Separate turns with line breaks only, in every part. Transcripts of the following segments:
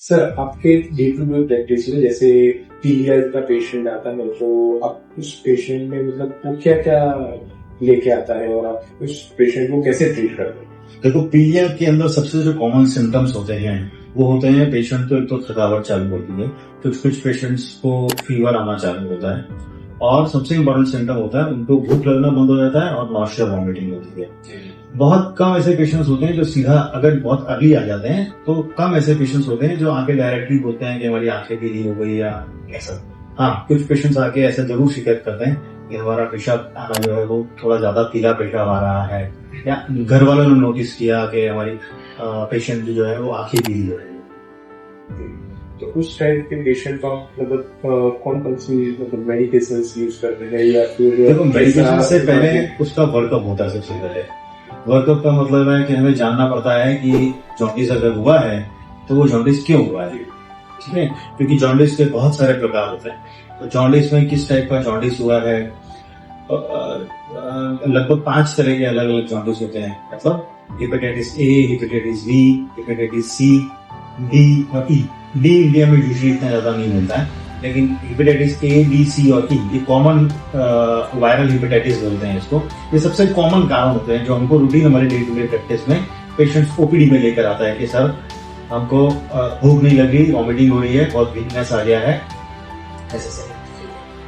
Sir आपके day to day practice में जैसे पीलिया का पेशेंट आता है तो आप उस पेशेंट में मतलब वो क्या क्या लेके आता है और आप उस पेशेंट को कैसे ट्रीट करते हैं?
देखो, पीलिया के अंदर सबसे जो कॉमन सिम्टम्स होते हैं वो होते हैं पेशेंट को एक तो थकावट चालू होती है, कुछ पेशेंट्स को फीवर आना चालू होता है और सबसे इम्पोर्टेंट सिम्टम होता है उनको भूख लगना बंद हो जाता है और नॉसिया वॉमिटिंग होती है। बहुत कम ऐसे पेशेंट्स होते हैं जो सीधा अगर बहुत अर्ली आ जाते हैं, तो कम ऐसे पेशेंट्स होते हैं जो आके डायरेक्टली बोलते हैं कि हमारी आंखें पीली हो गई या ऐसा। हाँ, कुछ पेशेंट्स आके ऐसे जरूर शिकायत करते हैं कि हमारा पेशाब आना जो है वो थोड़ा ज्यादा पीला पेशाब आ रहा है, या घर वालों ने नोटिस किया कि हमारी पेशेंट जो है वो आंखें पीली हो रही है।
तो उस टाइप के पेशेंट का मतलब कौन कौन सी मतलब मेडिकेशन यूज करते हैं या फिर
देखो, मेडिकेशन से पहले उसका वर्कअप होता है। सबसे पहले वर्कअप का मतलब है कि हमें जानना पड़ता है कि जॉन्डिस अगर हुआ है तो वो जॉन्डिस क्यों हुआ है, ठीक है, क्योंकि जॉन्डिस के बहुत सारे प्रकार होते हैं। तो जॉन्डिस में किस टाइप का जॉन्डिस हुआ है, लगभग 5 तरह के अलग अलग जॉन्डिस होते हैं। मतलब hepatitis A, hepatitis B, hepatitis C, D और ई। डी इंडिया में यूजुअली इतना ज्यादा नहीं मिलता है, लेकिन हेपेटाइटिस ए, बी, सी और ई ये कॉमन वायरल हेपेटाइटिस बोलते हैं इसको। ये सबसे कॉमन कारण होते हैं जो हमको रूटीन हमारे डे टू डे प्रैक्टिस में पेशेंट्स ओपीडी में लेकर आता है कि सर हमको भूख नहीं लग रही, वॉमिटिंग हो रही है, बहुत वीकनेस आ गया है, ऐसे से।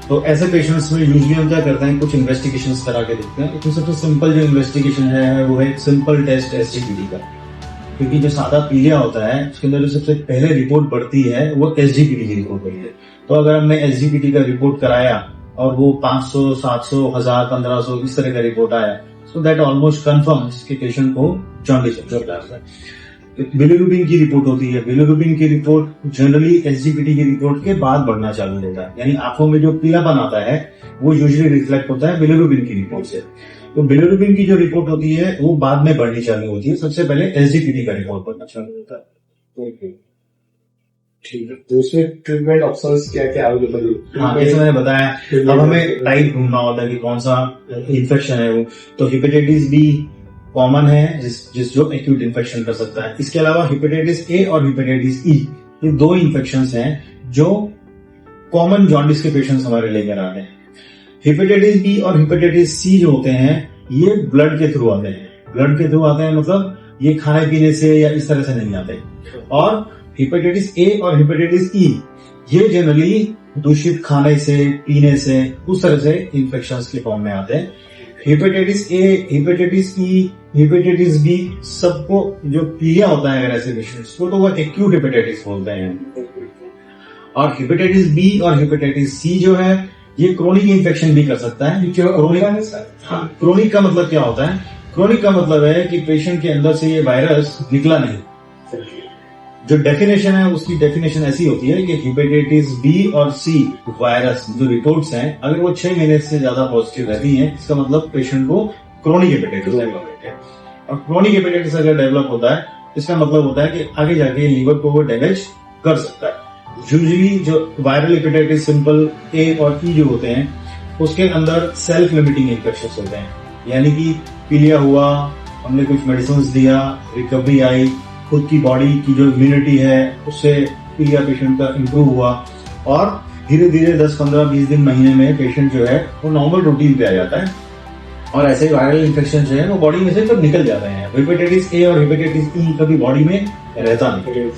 तो ऐसे पेशेंट्स में यूजुअली हम क्या करते हैं, कुछ इन्वेस्टिगेशंस करा के देखते हैं। तो सबसे सिंपल जो इन्वेस्टिगेशन है वो है सिंपल टेस्ट एसजीपीटी का, क्योंकि जो सादा पीलिया होता है उसके अंदर जो सबसे पहले रिपोर्ट बढ़ती है वो एसजीपीटी की रिपोर्ट बढ़ती है। तो अगर हमने एसजीपीटी का रिपोर्ट कराया और वो 500, 700, 1000, 1500 इस तरह का रिपोर्ट आया, सो दैट ऑलमोस्ट कंफर्म्स कि पेशेंट को जॉन्डिस है। बिलिरुबिन की रिपोर्ट होती है। बिलिरुबिन की रिपोर्ट जनरली एसजीपीटी की रिपोर्ट के बाद बढ़ना चालू होता है, यानी आंखों में जो पीलापन आता है वो यूजुअली रिफ्लेक्ट होता है बिलिरुबिन की रिपोर्ट से। तो बिलिरुबिन की जो रिपोर्ट होती है वो बाद में बढ़नी चालू होती है, सबसे पहले एसजीपीटी का रिपोर्ट बढ़ना चालू होता है।
ठीक है, तो इसमें ट्रीटमेंट ऑप्शंस क्या क्या अवेलेबल है?
हाँ, जैसे मैंने बताया, अब हमें टाइप ढूंढना होता है कि कौन सा इन्फेक्शन है वो। तो हेपेटाइटिस बी कॉमन है जिस जो एक्यूट इन्फेक्शन कर सकता है। इसके अलावा हेपेटाइटिस ए और हेपेटाइटिस ई ये 2 इन्फेक्शंस हैं जो कॉमन जॉन्डिस के पेशेंट्स हमारे लेकर आते हैं। हेपेटाइटिस बी और हेपेटाइटिस सी जो होते हैं ये ब्लड के थ्रू आते हैं। ब्लड के थ्रू आते हैं मतलब ये खाने पीने से या इस तरह से नहीं आते। और हेपेटाइटिस ए और हेपेटाइटिस ई ये जनरली दूषित खाने से, पीने से, उस तरह से इन्फेक्शंस के फॉर्म में आते हैं। Hepatitis A, hepatitis E, hepatitis B सबको जो पीलिया होता है अगर ऐसे पेशेंट्स को, तो वो एक्यूट हेपेटाइटिस बोलते हैं। और हेपेटाइटिस बी और हेपेटाइटिस सी जो है ये क्रोनिक इन्फेक्शन भी कर सकता है। क्रोनिक का मतलब क्या होता है? क्रोनिक का मतलब है कि पेशेंट के अंदर से ये वायरस निकला नहीं। जो डेफिनेशन है उसकी डेफिनेशन ऐसी होती है कि हेपेटाइटिस बी और सी वायरस जो रिपोर्ट्स हैं अगर वो 6 महीने से ज्यादा पॉजिटिव रहती हैं, इसका मतलब पेशेंट को क्रोनिक हेपेटाइटिस डेवलप है। और क्रोनिक हेपेटाइटिस अगर डेवलप होता है इसका मतलब होता है कि आगे जाके लीवर को वो डैमेज कर सकता है। यूजुअली जो वायरल हेपेटाइटिस सिंपल ए और ई जो होते हैं उसके अंदर सेल्फ लिमिटिंग इन्फेक्शंस होते हैं, यानी कि पीलिया हुआ, हमने कुछ मेडिसिन दिया, रिकवरी आई, खुद की बॉडी की जो इम्यूनिटी है उससे पीलिया पेशेंट का इम्प्रूव हुआ और धीरे धीरे 10, 15, 20 दिन, महीने में पेशेंट जो है वो नॉर्मल रूटीन पे आ जाता है और ऐसे वायरल इन्फेक्शन जो है वो बॉडी में से तो निकल जाते हैं। हेपेटाइटिस ए और हेपेटाइटिस ई कभी बॉडी में रहता नहीं।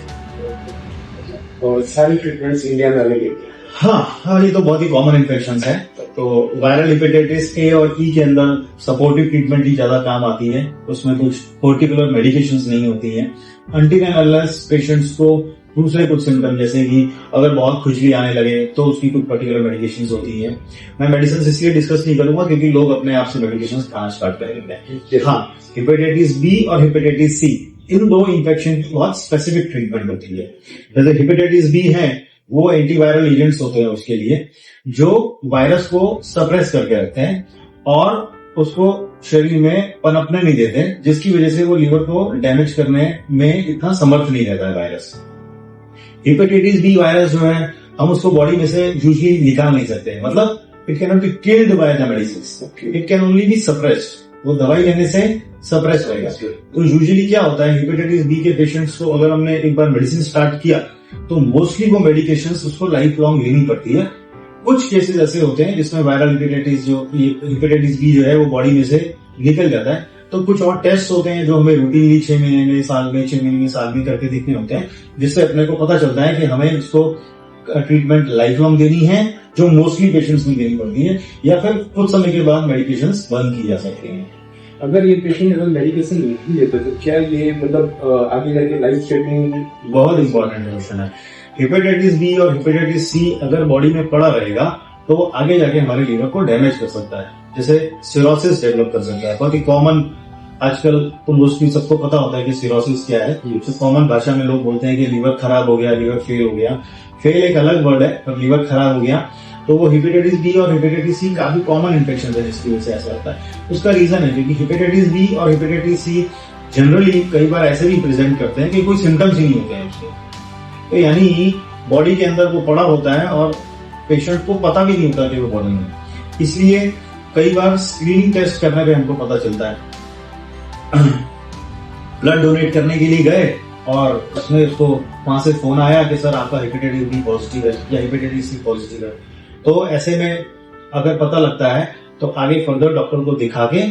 और सारी ट्रीटमेंट्स इंडिया में अलग है।
हाँ, ये तो बहुत ही कॉमन इन्फेक्शंस है। तो वायरल हेपेटाइटिस ए और ई के अंदर सपोर्टिव ट्रीटमेंट ही ज्यादा काम आती है, उसमें कुछ पर्टिकुलर मेडिकेशंस नहीं होती हैं। अनटिल एंड अनलेस पेशेंट्स को दूसरे कुछ सिम्टम जैसे कि अगर बहुत खुजली आने लगे तो उसकी कुछ पर्टिकुलर मेडिकेशंस होती हैं। मैं मेडिसिन इसलिए डिस्कस नहीं करूंगा क्योंकि लोग अपने आप से मेडिकेशंस खाना स्टार्ट कर देते हैं। हाँ, हेपेटाइटिस बी और हेपेटाइटिस सी इन 2 इन्फेक्शन की बहुत स्पेसिफिक ट्रीटमेंट होती है। जैसे हेपेटाइटिस बी है वो एंटीवायरल एजेंट्स होते हैं उसके लिए जो वायरस को सप्रेस करके रखते हैं और उसको शरीर में पनपने नहीं देते, जिसकी वजह से वो लीवर को डैमेज करने में इतना समर्थ नहीं रहता है वायरस। हेपेटाइटिस बी वायरस जो है हम उसको बॉडी में से यूजुअली निकाल नहीं सकते, मतलब it can not be killed by the medicine, it can only be suppressed. वो दवाई लेने से सप्रेस रहेगा। तो यूजुअली क्या होता है, हेपेटाइटिस बी के पेशेंट्स को अगर हमने एक बार मेडिसिन स्टार्ट किया तो मोस्टली वो मेडिकेशंस उसको लाइफ लॉन्ग लेनी पड़ती है। कुछ केसेस ऐसे होते हैं जिसमें वायरल हेपेटाइटिस हेपेटाइटिस बी जो है वो बॉडी में से निकल जाता है। तो कुछ और टेस्ट होते हैं जो हमें रूटीनली 6 महीने में, साल में, 6 महीने में, साल में करके देखने होते हैं, जिससे अपने को पता चलता है कि हमें इसको ट्रीटमेंट लाइफ लॉन्ग देनी है, जो मोस्टली पेशेंट्स में देनी पड़ती है, या फिर कुछ समय के बाद मेडिकेशंस बंद की जा सकती हैं।
अगर ये पेशेंट अगर मेडिकेशन नहीं लेते तो क्या ये मतलब आगे जाके लाइफ थ्रेटनिंग?
बहुत इंपॉर्टेंट क्वेश्चन है। हेपेटाइटिस बी और हेपेटाइटिस सी अगर बॉडी में पड़ा रहेगा तो वो आगे जाके हमारे लीवर को डैमेज कर सकता है, जैसे सिरोसिस डेवलप कर सकता है। बहुत ही कॉमन आजकल तो मोस्टली सबको पता होता है कि सिरोसिस क्या है। तो कॉमन भाषा में लोग बोलते हैं कि लीवर खराब हो गया, लीवर फेल हो गया। फेल एक अलग वर्ड है, पर लीवर खराब हो गया तो वो हेपेटाइटिस बी और हेपेटाइटिस सी काफी कॉमन इन्फेक्शन है जिसकी वजह से ऐसा होता है। उसका रीजन है क्योंकि हेपेटाइटिस बी और हेपेटाइटिस सी जनरली कई बार ऐसे भी प्रेजेंट करते हैं कि कोई सिम्टम्स ही नहीं होते हैं उसके, तो यानी बॉडी के अंदर वो पड़ा होता है और पेशेंट को पता भी नहीं होता कि वो बॉडी में। इसलिए कई बार स्क्रीनिंग टेस्ट करने पे हमको पता चलता है। ब्लड डोनेट करने के लिए गए और उसमें उसको वहां से फोन आया कि सर आपका हेपेटाइटिस बी पॉजिटिव है या हेपेटाइटिस सी पॉजिटिव है। तो ऐसे में अगर पता लगता है तो आगे फर्दर डॉक्टर को दिखा के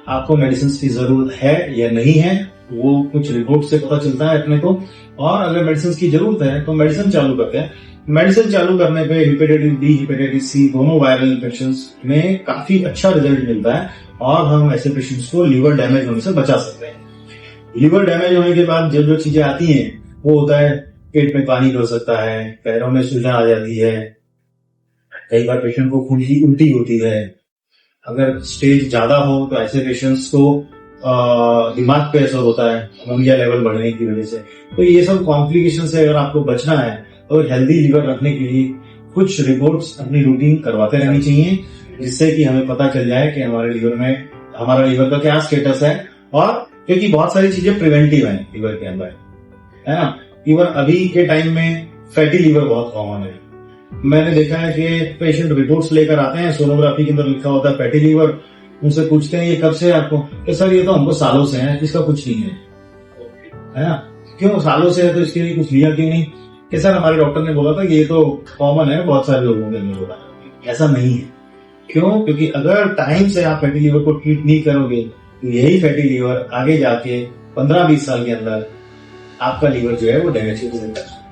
आपको मेडिसिन की जरूरत है या नहीं है, वो कुछ रिपोर्ट से पता चलता है अपने को। और अगर मेडिसिन की जरूरत है तो मेडिसिन चालू करते हैं। मेडिसिन चालू करने पे हेपेटाइटिस बी, हेपेटाइटिस सी दोनों वायरल इन्फेक्शंस में काफी अच्छा रिजल्ट मिलता है और हम ऐसे पेशेंट्स को लीवर डैमेज होने से बचा सकते हैं। लीवर डैमेज होने के बाद जो जो चीजें आती हैं वो होता है पेट में पानी हो सकता है, पैरों में सूजन आ जाती है, कई बार पेशेंट को खून की उल्टी होती है। अगर स्टेज ज्यादा हो तो ऐसे पेशेंट्स को दिमाग पे असर होता है अमोनिया लेवल बढ़ने की वजह से। तो ये सब कॉम्प्लिकेशन से अगर आपको बचना है तो हेल्दी लीवर रखने के लिए कुछ रिपोर्ट्स अपनी रूटीन करवाते रहनी चाहिए, जिससे कि हमें पता चल जाए कि हमारे लीवर में हमारा लीवर का क्या स्टेटस है। और क्योंकि बहुत सारी चीजें प्रिवेंटिव हैं लीवर के अंदर, है ना। इवन अभी के टाइम में फैटी लीवर बहुत कॉमन है। मैंने देखा है कि पेशेंट रिपोर्ट्स लेकर आते हैं, सोनोग्राफी के अंदर लिखा होता है फैटी लीवर। उनसे पूछते हैं ये कब से है आपको, तो सर ये तो हमको सालों से है, इसका कुछ नहीं है ना। क्यों सालों से है तो इसके लिए कुछ लिया क्यों नहीं, कि सर हमारे डॉक्टर ने बोला था कि ये तो कॉमन है, बहुत सारे लोगों के अंदर होता है। ऐसा नहीं है। क्यों? क्योंकि अगर टाइम से आप फैटी लीवर को ट्रीट नहीं करोगे तो यही फैटी लीवर आगे जाके 15-20 साल के अंदर आपका लीवर जो है वो डैमेज हो सकता है।